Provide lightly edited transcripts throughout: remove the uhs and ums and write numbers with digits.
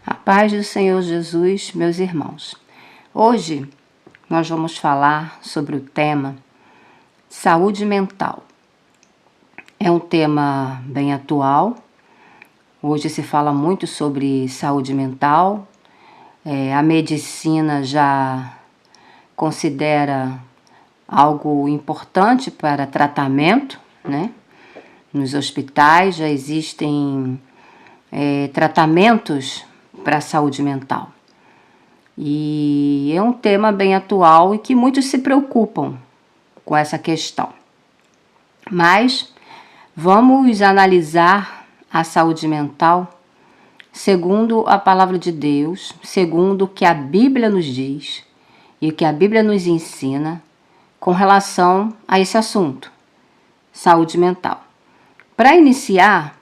A paz do Senhor Jesus, meus irmãos. Hoje nós vamos falar sobre o tema saúde mental. É um tema bem atual. Hoje se fala muito sobre saúde mental. A medicina já considera algo importante para tratamento, né? Nos hospitais já existem tratamentos para a saúde mental. E é um tema bem atual e que muitos se preocupam com essa questão. Mas vamos analisar a saúde mental segundo a palavra de Deus, segundo o que a Bíblia nos diz e o que a Bíblia nos ensina com relação a esse assunto, saúde mental. Para iniciar,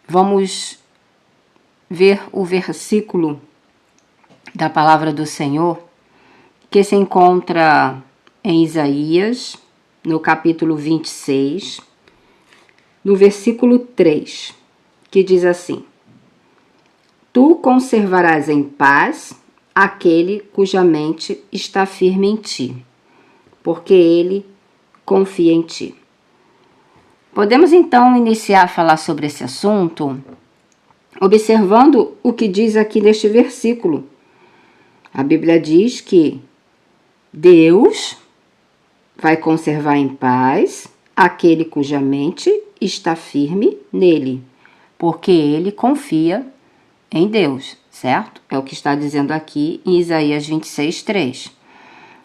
vamos ver o versículo da palavra do Senhor, que se encontra em Isaías, no capítulo 26, no versículo 3, que diz assim: Tu conservarás em paz aquele cuja mente está firme em ti, porque ele confia em ti. Podemos então iniciar a falar sobre esse assunto observando o que diz aqui neste versículo. A Bíblia diz que Deus vai conservar em paz aquele cuja mente está firme nele, porque ele confia em Deus, certo? É o que está dizendo aqui em Isaías 26:3.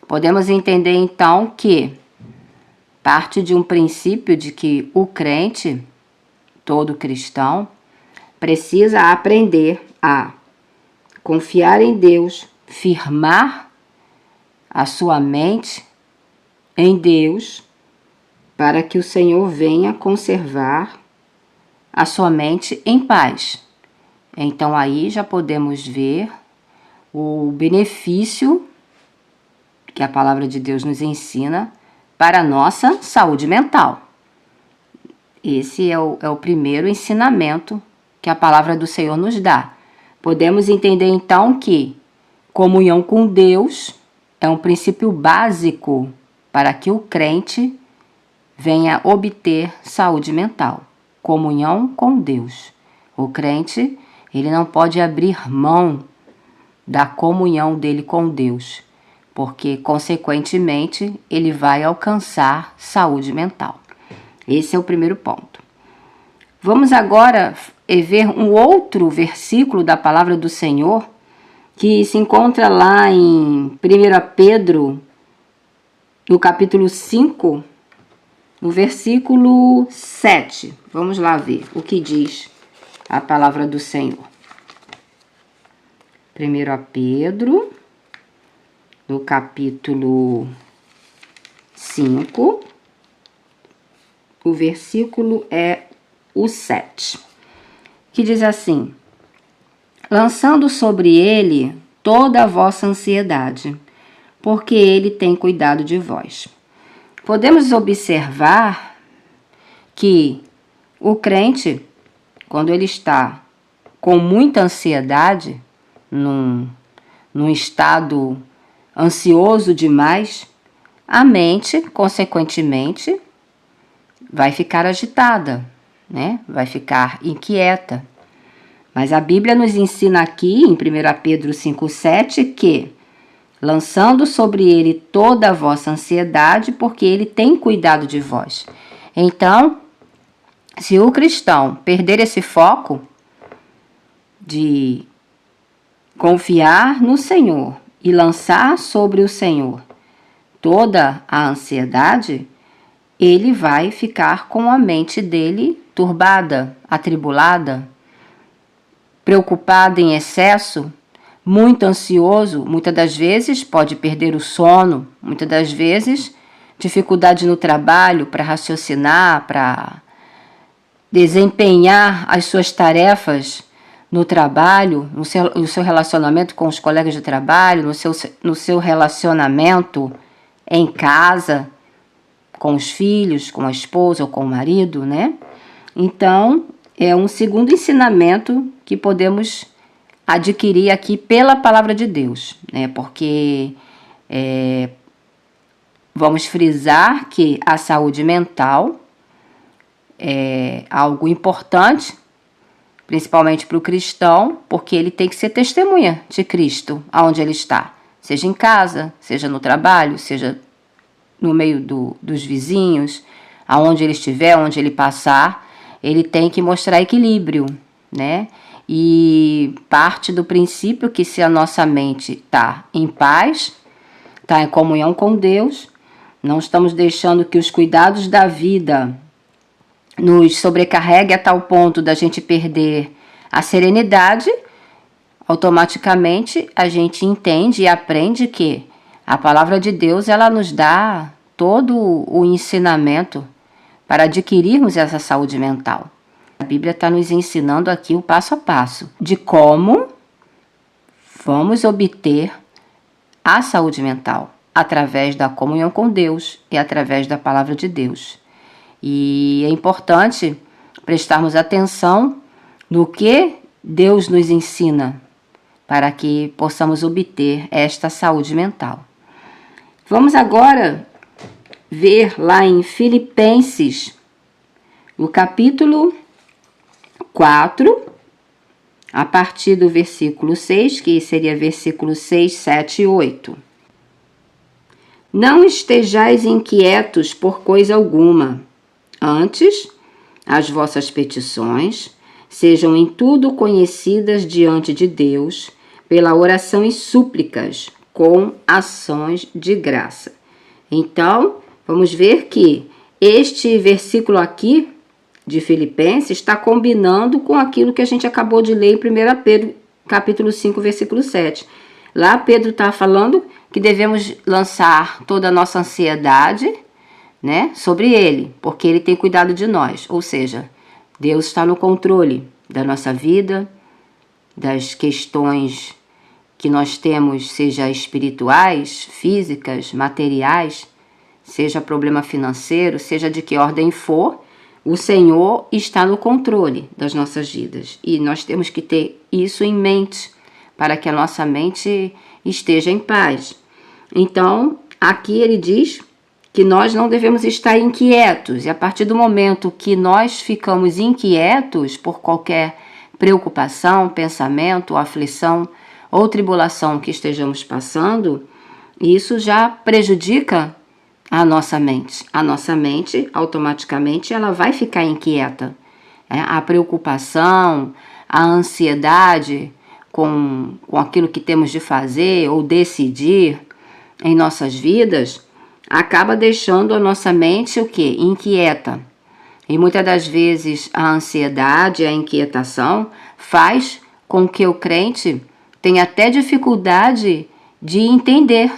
Podemos entender então que parte de um princípio de que o crente, todo cristão, precisa aprender a confiar em Deus, firmar a sua mente em Deus, para que o Senhor venha conservar a sua mente em paz. Então aí já podemos ver o benefício que a palavra de Deus nos ensina para a nossa saúde mental. Esse é o primeiro ensinamento que a palavra do Senhor nos dá. Podemos entender então que comunhão com Deus é um princípio básico para que o crente venha obter saúde mental. Comunhão com Deus. O crente, ele não pode abrir mão da comunhão dele com Deus, porque, consequentemente, ele vai alcançar saúde mental. Esse é o primeiro ponto. Vamos agora ver um outro versículo da palavra do Senhor, que se encontra lá em 1 Pedro, no capítulo 5, no versículo 7. Vamos lá ver o que diz a palavra do Senhor. 1 Pedro, no capítulo 5, o versículo é o 7, que diz assim: lançando sobre ele toda a vossa ansiedade, porque ele tem cuidado de vós. Podemos observar que o crente, quando ele está com muita ansiedade, num estado ansioso demais, a mente, consequentemente, vai ficar agitada, né? Vai ficar inquieta. Mas a Bíblia nos ensina aqui, em 1 Pedro 5,7, que lançando sobre ele toda a vossa ansiedade, porque ele tem cuidado de vós. Então, se o cristão perder esse foco de confiar no Senhor e lançar sobre o Senhor toda a ansiedade, ele vai ficar com a mente dele turbada, atribulada, preocupado em excesso, muito ansioso. Muitas das vezes pode perder o sono, muitas das vezes dificuldade no trabalho para raciocinar, para desempenhar as suas tarefas no trabalho, no seu relacionamento com os colegas de trabalho, no seu relacionamento em casa, com os filhos, com a esposa ou com o marido, né? Então, é um segundo ensinamento que podemos adquirir aqui pela palavra de Deus, né? Porque vamos frisar que a saúde mental é algo importante, principalmente para o cristão, porque ele tem que ser testemunha de Cristo aonde ele está, seja em casa, seja no trabalho, seja no meio dos vizinhos, aonde ele estiver, onde ele passar, ele tem que mostrar equilíbrio, né? E parte do princípio que se a nossa mente está em paz, está em comunhão com Deus, não estamos deixando que os cuidados da vida nos sobrecarregue a tal ponto da gente perder a serenidade, automaticamente a gente entende e aprende que a palavra de Deus, ela nos dá todo o ensinamento para adquirirmos essa saúde mental. A Bíblia está nos ensinando aqui o passo a passo de como vamos obter a saúde mental através da comunhão com Deus e através da palavra de Deus. E é importante prestarmos atenção no que Deus nos ensina para que possamos obter esta saúde mental. Vamos agora ver lá em Filipenses, no capítulo 4, a partir do versículo 6, que seria versículo 6, 7 e 8. Não estejais inquietos por coisa alguma, antes, as vossas petições sejam em tudo conhecidas diante de Deus, pela oração e súplicas, com ações de graça. Então, vamos ver que este versículo aqui de Filipenses está combinando com aquilo que a gente acabou de ler em 1 Pedro, capítulo 5, versículo 7. Lá Pedro está falando que devemos lançar toda a nossa ansiedade, né, sobre ele, porque ele tem cuidado de nós. Ou seja, Deus está no controle da nossa vida, das questões que nós temos, seja espirituais, físicas, materiais, seja problema financeiro, seja de que ordem for, o Senhor está no controle das nossas vidas. E nós temos que ter isso em mente, para que a nossa mente esteja em paz. Então, aqui ele diz que nós não devemos estar inquietos. E a partir do momento que nós ficamos inquietos por qualquer preocupação, pensamento, aflição ou tribulação que estejamos passando, isso já prejudica a nossa mente. A nossa mente, automaticamente, ela vai ficar inquieta. A preocupação, a ansiedade com aquilo que temos de fazer ou decidir em nossas vidas, acaba deixando a nossa mente o quê? Inquieta. E muitas das vezes a ansiedade, a inquietação faz com que o crente tenha até dificuldade de entender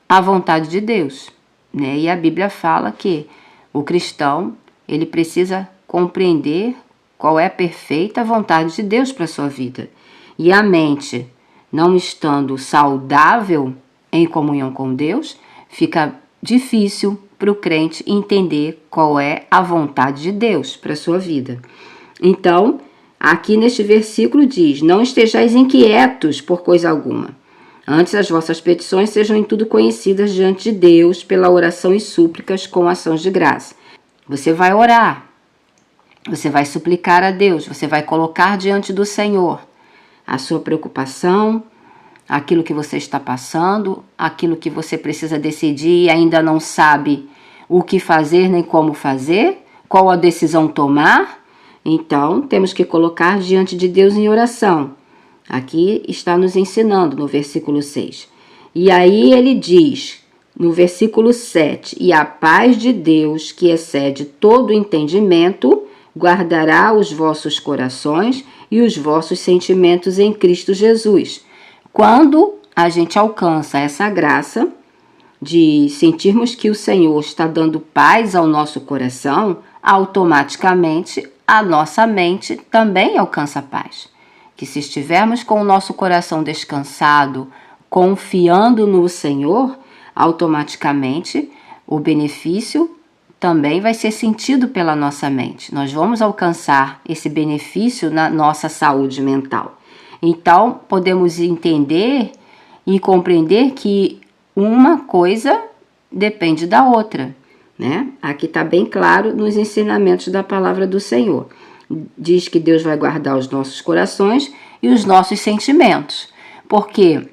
a vontade de Deus, né? E a Bíblia fala que o cristão, ele precisa compreender qual é a perfeita vontade de Deus para a sua vida. E a mente, não estando saudável em comunhão com Deus, fica difícil para o crente entender qual é a vontade de Deus para a sua vida. Então, aqui neste versículo diz: não estejais inquietos por coisa alguma. Antes as vossas petições sejam em tudo conhecidas diante de Deus, pela oração e súplicas com ações de graça. Você vai orar, você vai suplicar a Deus, você vai colocar diante do Senhor a sua preocupação, aquilo que você está passando, aquilo que você precisa decidir e ainda não sabe o que fazer nem como fazer, qual a decisão tomar. Então, temos que colocar diante de Deus em oração. Aqui está nos ensinando no versículo 6. E aí ele diz, no versículo 7, e a paz de Deus, que excede todo entendimento, guardará os vossos corações e os vossos sentimentos em Cristo Jesus. Quando a gente alcança essa graça de sentirmos que o Senhor está dando paz ao nosso coração, automaticamente a nossa mente também alcança paz. Que se estivermos com o nosso coração descansado, confiando no Senhor, automaticamente o benefício também vai ser sentido pela nossa mente. Nós vamos alcançar esse benefício na nossa saúde mental. Então, podemos entender e compreender que uma coisa depende da outra, né? Aqui está bem claro nos ensinamentos da palavra do Senhor. Diz que Deus vai guardar os nossos corações e os nossos sentimentos. Porque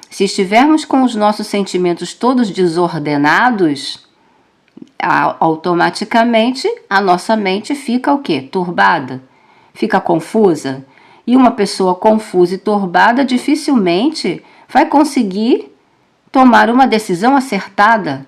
se estivermos com os nossos sentimentos todos desordenados, automaticamente a nossa mente fica o quê? Turbada, fica confusa. E uma pessoa confusa e turbada dificilmente vai conseguir tomar uma decisão acertada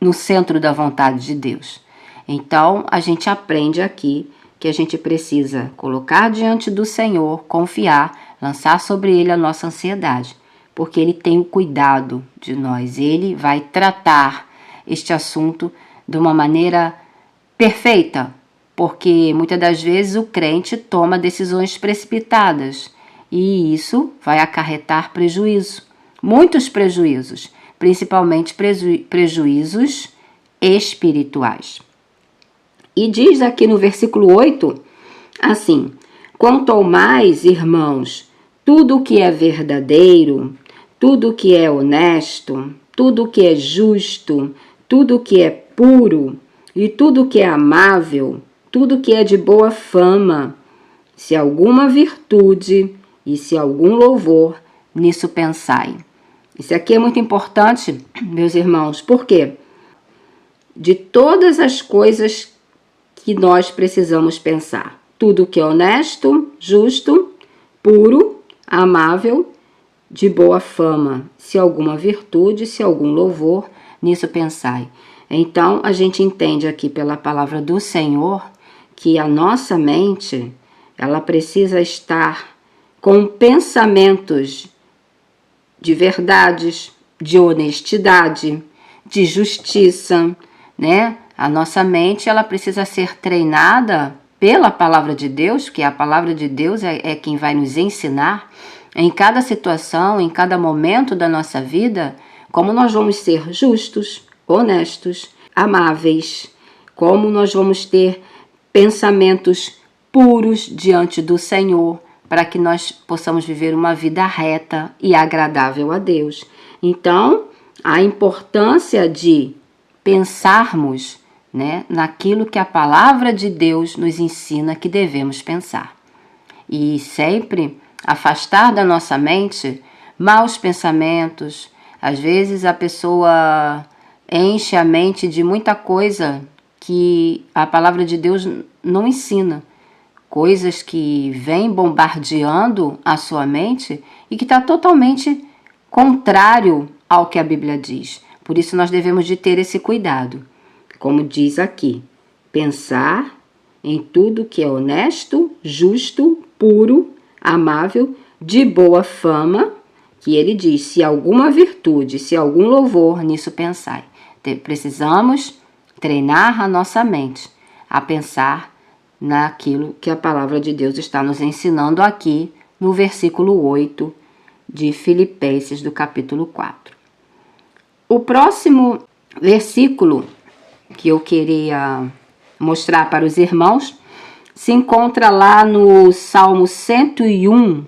no centro da vontade de Deus. Então, a gente aprende aqui que a gente precisa colocar diante do Senhor, confiar, lançar sobre Ele a nossa ansiedade, porque Ele tem o cuidado de nós. Ele vai tratar este assunto de uma maneira perfeita, porque muitas das vezes o crente toma decisões precipitadas e isso vai acarretar prejuízo, muitos prejuízos, principalmente prejuízos espirituais. E diz aqui no versículo 8, assim: quanto ao mais, irmãos, tudo o que é verdadeiro, tudo o que é honesto, tudo o que é justo, tudo o que é puro e tudo o que é amável, tudo o que é de boa fama, se alguma virtude e se algum louvor, nisso pensai. Isso aqui é muito importante, meus irmãos, porque de todas as coisas que nós precisamos pensar, tudo que é honesto, justo, puro, amável, de boa fama, se alguma virtude, se algum louvor, nisso pensai. Então, a gente entende aqui pela palavra do Senhor que a nossa mente, ela precisa estar com pensamentos de verdades, de honestidade, de justiça, né? A nossa mente, ela precisa ser treinada pela palavra de Deus, que a palavra de Deus é quem vai nos ensinar em cada situação, em cada momento da nossa vida, como nós vamos ser justos, honestos, amáveis, como nós vamos ter pensamentos puros diante do Senhor, para que nós possamos viver uma vida reta e agradável a Deus. Então, a importância de pensarmos, né, naquilo que a palavra de Deus nos ensina que devemos pensar. E sempre afastar da nossa mente maus pensamentos. Às vezes a pessoa enche a mente de muita coisa que a palavra de Deus não ensina. Coisas que vêm bombardeando a sua mente e que está totalmente contrário ao que a Bíblia diz. Por isso nós devemos de ter esse cuidado. Como diz aqui, pensar em tudo que é honesto, justo, puro, amável, de boa fama, que ele diz, se alguma virtude, se algum louvor, nisso pensai. Precisamos treinar a nossa mente a pensar naquilo que a palavra de Deus está nos ensinando aqui no versículo 8 de Filipenses do capítulo 4. O próximo versículo que eu queria mostrar para os irmãos se encontra lá no Salmo 101,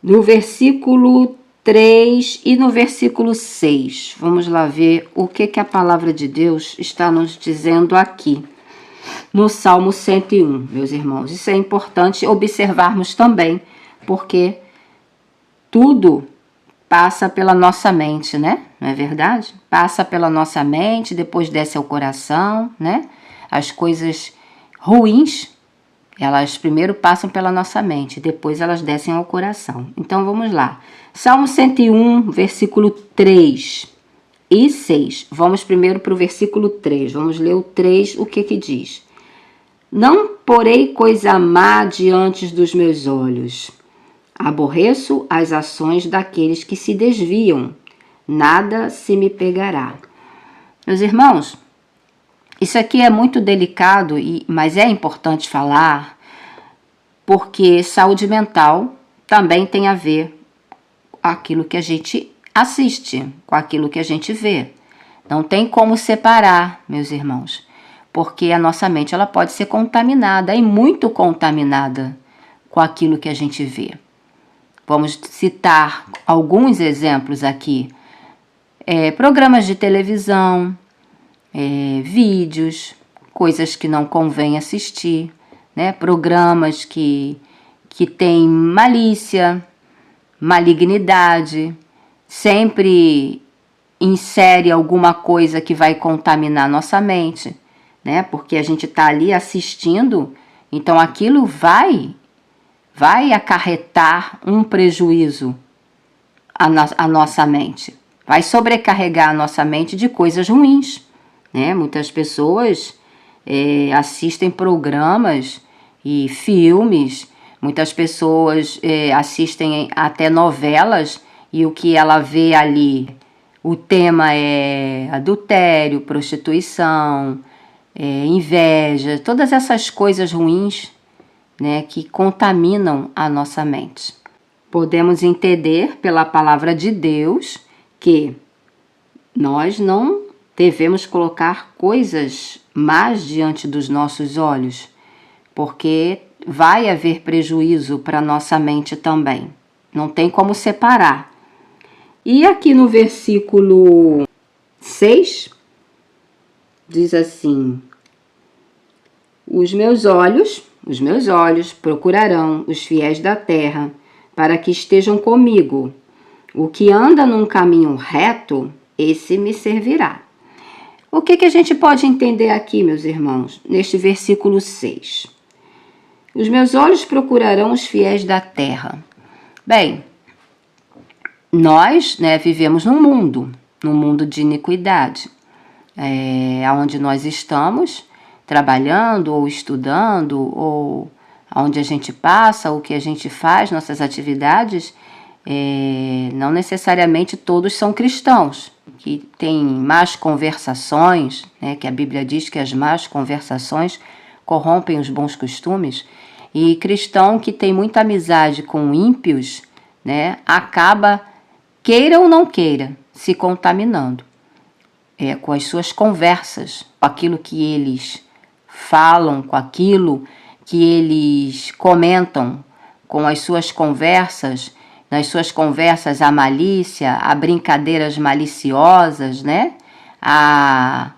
no versículo 3 e no versículo 6. Vamos lá ver o que a palavra de Deus está nos dizendo aqui. No Salmo 101, meus irmãos. Isso é importante observarmos também, porque tudo passa pela nossa mente, né? Não é verdade? Passa pela nossa mente, depois desce ao coração, né? As coisas ruins, elas primeiro passam pela nossa mente, depois elas descem ao coração. Então vamos lá. Salmo 101, versículo 3 e 6. Vamos primeiro para o versículo 3. Vamos ler o 3, o que diz? Não porei coisa má diante dos meus olhos. Aborreço as ações daqueles que se desviam. Nada se me pegará. Meus irmãos, isso aqui é muito delicado, mas é importante falar, porque saúde mental também tem a ver com aquilo que a gente assiste, com aquilo que a gente vê. Não tem como separar, meus irmãos, porque a nossa mente ela pode ser contaminada, e muito contaminada, com aquilo que a gente vê. Vamos citar alguns exemplos aqui. Programas de televisão, vídeos, coisas que não convém assistir, né? Programas que têm malícia, malignidade, sempre insere alguma coisa que vai contaminar nossa mente, né? Porque a gente está ali assistindo, então aquilo vai acarretar um prejuízo à nossa mente. Vai sobrecarregar a nossa mente de coisas ruins, né? Muitas pessoas assistem programas e filmes, muitas pessoas assistem até novelas e o que ela vê ali, o tema é adultério, prostituição, inveja, todas essas coisas ruins, né, que contaminam a nossa mente. Podemos entender pela palavra de Deus que nós não devemos colocar coisas más diante dos nossos olhos, porque vai haver prejuízo para nossa mente também. Não tem como separar. E aqui no versículo 6, diz assim: Os meus olhos procurarão os fiéis da terra, para que estejam comigo. O que anda num caminho reto, esse me servirá. O que a gente pode entender aqui, meus irmãos, neste versículo 6? Os meus olhos procurarão os fiéis da terra. Bem, nós, né, vivemos num mundo de iniquidade, onde nós estamos trabalhando ou estudando, ou onde a gente passa, o que a gente faz, nossas atividades, não necessariamente todos são cristãos, que tem más conversações, né, que a Bíblia diz que as más conversações corrompem os bons costumes, e cristão que tem muita amizade com ímpios, né, acaba, queira ou não queira, se contaminando com as suas conversas, com aquilo que eles falam, com aquilo que eles comentam, com as suas conversas. Nas suas conversas há malícia, há brincadeiras maliciosas, né? Há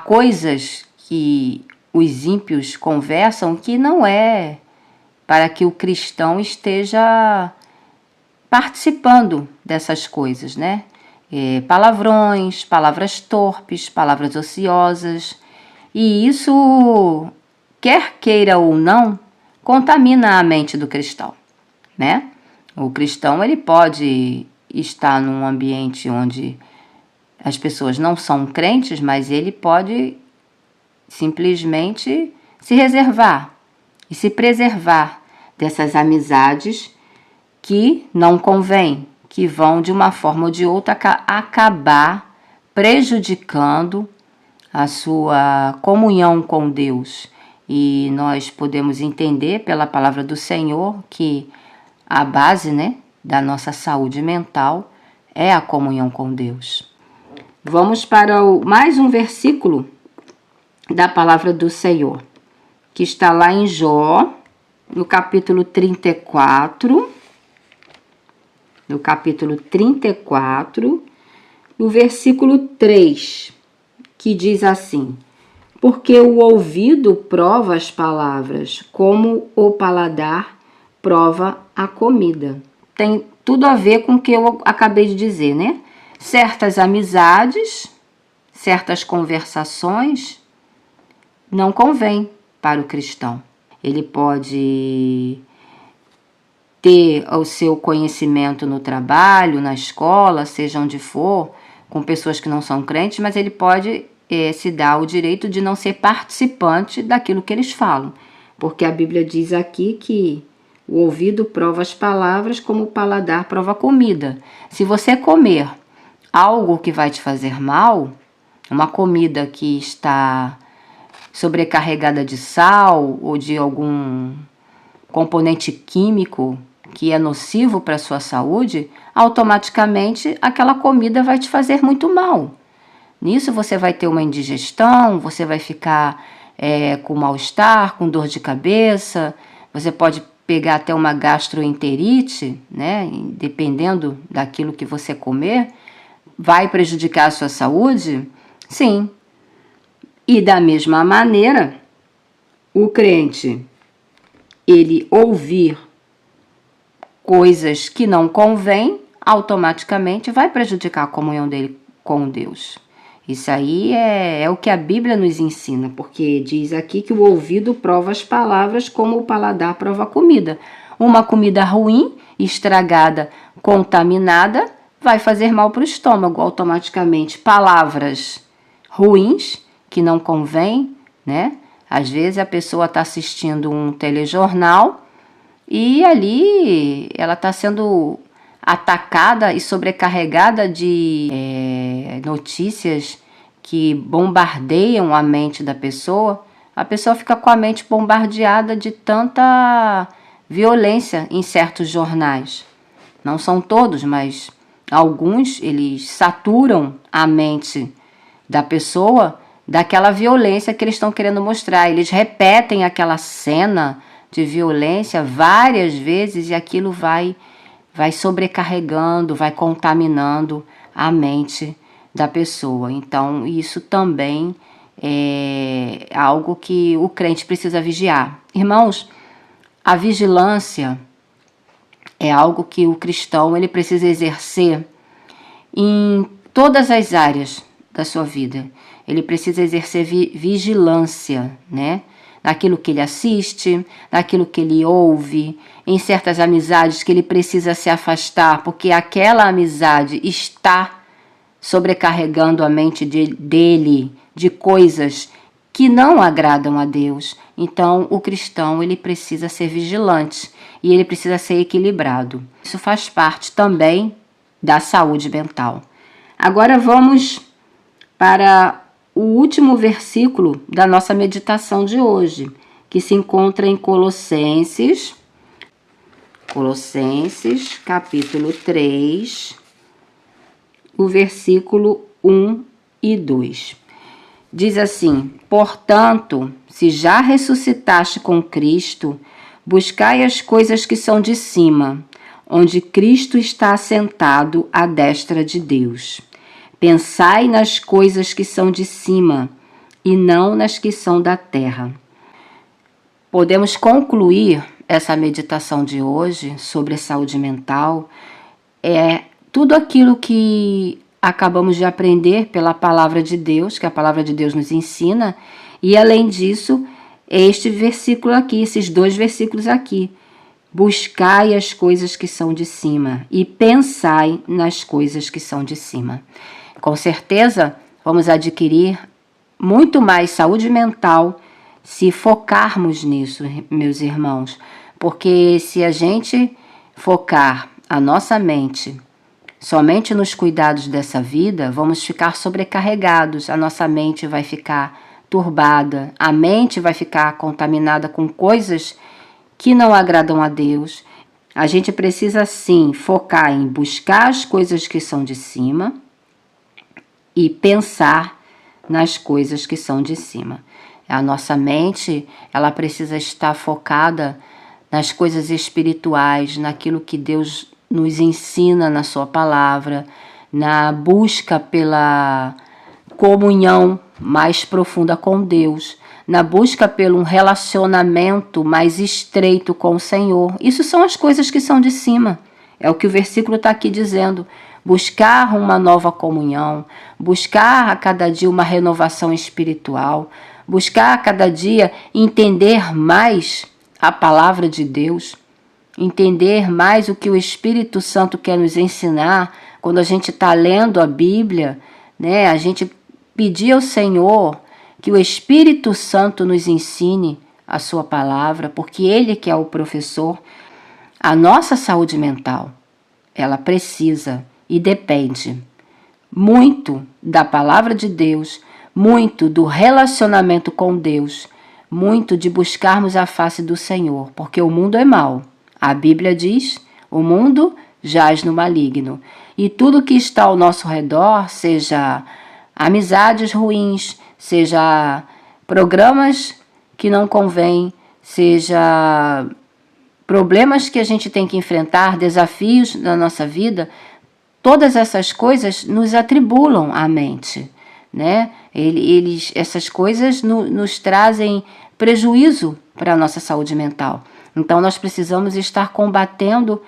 coisas que os ímpios conversam que não é para que o cristão esteja participando dessas coisas, né? Palavrões, palavras torpes, palavras ociosas. E isso, quer queira ou não, contamina a mente do cristão, né? O cristão, ele pode estar num ambiente onde as pessoas não são crentes, mas ele pode simplesmente se reservar e se preservar dessas amizades que não convêm, que vão de uma forma ou de outra acabar prejudicando a sua comunhão com Deus. E nós podemos entender pela palavra do Senhor que a base, né, da nossa saúde mental é a comunhão com Deus. Vamos para mais um versículo da palavra do Senhor, que está lá em Jó, no capítulo 34, no versículo 3, que diz assim: Porque o ouvido prova as palavras, como o paladar prova a comida. Tem tudo a ver com o que eu acabei de dizer, né? Certas amizades, certas conversações não convém para o cristão. Ele pode ter o seu conhecimento no trabalho, na escola, seja onde for, com pessoas que não são crentes, mas ele pode se dar o direito de não ser participante daquilo que eles falam. Porque a Bíblia diz aqui que o ouvido prova as palavras como o paladar prova a comida. Se você comer algo que vai te fazer mal, uma comida que está sobrecarregada de sal ou de algum componente químico que é nocivo para a sua saúde, automaticamente aquela comida vai te fazer muito mal. Nisso você vai ter uma indigestão, você vai ficar com mal-estar, com dor de cabeça, você pode pegar até uma gastroenterite, né? Dependendo daquilo que você comer, vai prejudicar a sua saúde? Sim. E da mesma maneira, o crente, ele ouvir coisas que não convém, automaticamente vai prejudicar a comunhão dele com Deus. Isso aí é o que a Bíblia nos ensina, porque diz aqui que o ouvido prova as palavras como o paladar prova a comida. Uma comida ruim, estragada, contaminada, vai fazer mal para o estômago automaticamente. Palavras ruins, que não convém, né? Às vezes a pessoa está assistindo um telejornal e ali ela está sendo atacada e sobrecarregada de notícias que bombardeiam a mente da pessoa. A pessoa fica com a mente bombardeada de tanta violência em certos jornais. Não são todos, mas alguns, eles saturam a mente da pessoa daquela violência que eles estão querendo mostrar. Eles repetem aquela cena de violência várias vezes e aquilo vai sobrecarregando, vai contaminando a mente da pessoa. Então, isso também é algo que o crente precisa vigiar. Irmãos, a vigilância é algo que o cristão ele precisa exercer em todas as áreas da sua vida. Ele precisa exercer vigilância, né? Naquilo que ele assiste, naquilo que ele ouve, em certas amizades que ele precisa se afastar, porque aquela amizade está sobrecarregando a mente dele de coisas que não agradam a Deus. Então, o cristão ele precisa ser vigilante e ele precisa ser equilibrado. Isso faz parte também da saúde mental. Agora vamos para o último versículo da nossa meditação de hoje, que se encontra em Colossenses, capítulo 3, o versículo 1 e 2. Diz assim: portanto, se já ressuscitaste com Cristo, buscai as coisas que são de cima, onde Cristo está assentado à destra de Deus. Pensai nas coisas que são de cima, e não nas que são da terra. Podemos concluir essa meditação de hoje sobre saúde mental. Tudo aquilo que acabamos de aprender pela palavra de Deus, que a palavra de Deus nos ensina, e além disso, este versículo aqui, esses dois versículos aqui. Buscai as coisas que são de cima e pensai nas coisas que são de cima. Com certeza, vamos adquirir muito mais saúde mental se focarmos nisso, meus irmãos. Porque se a gente focar a nossa mente somente nos cuidados dessa vida, vamos ficar sobrecarregados. A nossa mente vai ficar turbada, a mente vai ficar contaminada com coisas que não agradam a Deus. A gente precisa, sim, focar em buscar as coisas que são de cima e pensar nas coisas que são de cima. A nossa mente, ela precisa estar focada nas coisas espirituais, naquilo que Deus nos ensina na sua palavra, na busca pela comunhão mais profunda com Deus, na busca pelo um relacionamento mais estreito com o Senhor. Isso são as coisas que são de cima. É o que o versículo está aqui dizendo. Buscar uma nova comunhão, buscar a cada dia uma renovação espiritual, buscar a cada dia entender mais a palavra de Deus, entender mais o que o Espírito Santo quer nos ensinar. Quando a gente está lendo a Bíblia, né, a gente pedir ao Senhor que o Espírito Santo nos ensine a sua palavra, porque Ele que é o professor. A nossa saúde mental, ela precisa e depende muito da palavra de Deus, muito do relacionamento com Deus, muito de buscarmos a face do Senhor, porque o mundo é mau. A Bíblia diz, o mundo jaz no maligno. E tudo que está ao nosso redor, seja amizades ruins, seja programas que não convêm, seja problemas que a gente tem que enfrentar, desafios na nossa vida, todas essas coisas nos atribulam à mente, né? Essas coisas nos trazem prejuízo para a nossa saúde mental. Então, nós precisamos estar combatendo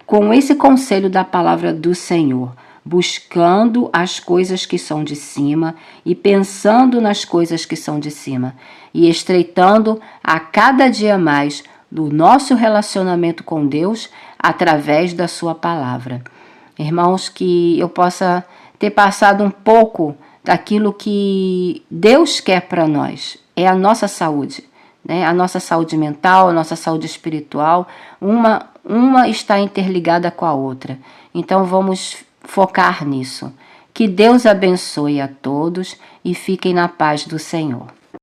com esse conselho da palavra do Senhor, buscando as coisas que são de cima e pensando nas coisas que são de cima e estreitando a cada dia mais do nosso relacionamento com Deus através da sua palavra. Irmãos, que eu possa ter passado um pouco daquilo que Deus quer para nós, é a nossa saúde, né? A nossa saúde mental, a nossa saúde espiritual, uma está interligada com a outra. Então vamos focar nisso. Que Deus abençoe a todos e fiquem na paz do Senhor.